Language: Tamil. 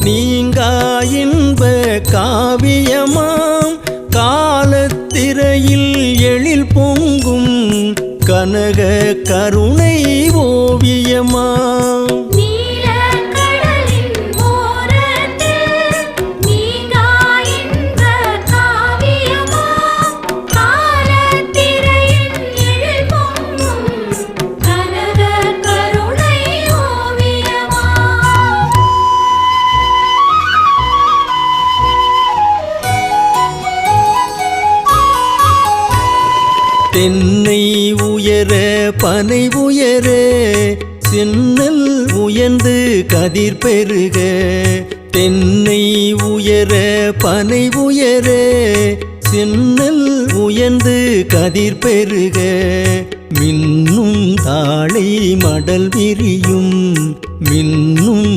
நீங்கா இன்ப காவியமாம் காலத்திரையில் எழில் பொங்கும் கனக கருணை ஓவியமாம் தென்னை உயர பனை உயர சென்னல் உயர்ந்து கதிர் பெருக தென்னை உயர பனை உயர சென்னல் உயர்ந்து கதிர் பெருக மின்னும் தாளை மடல் விரியும் மின்னும்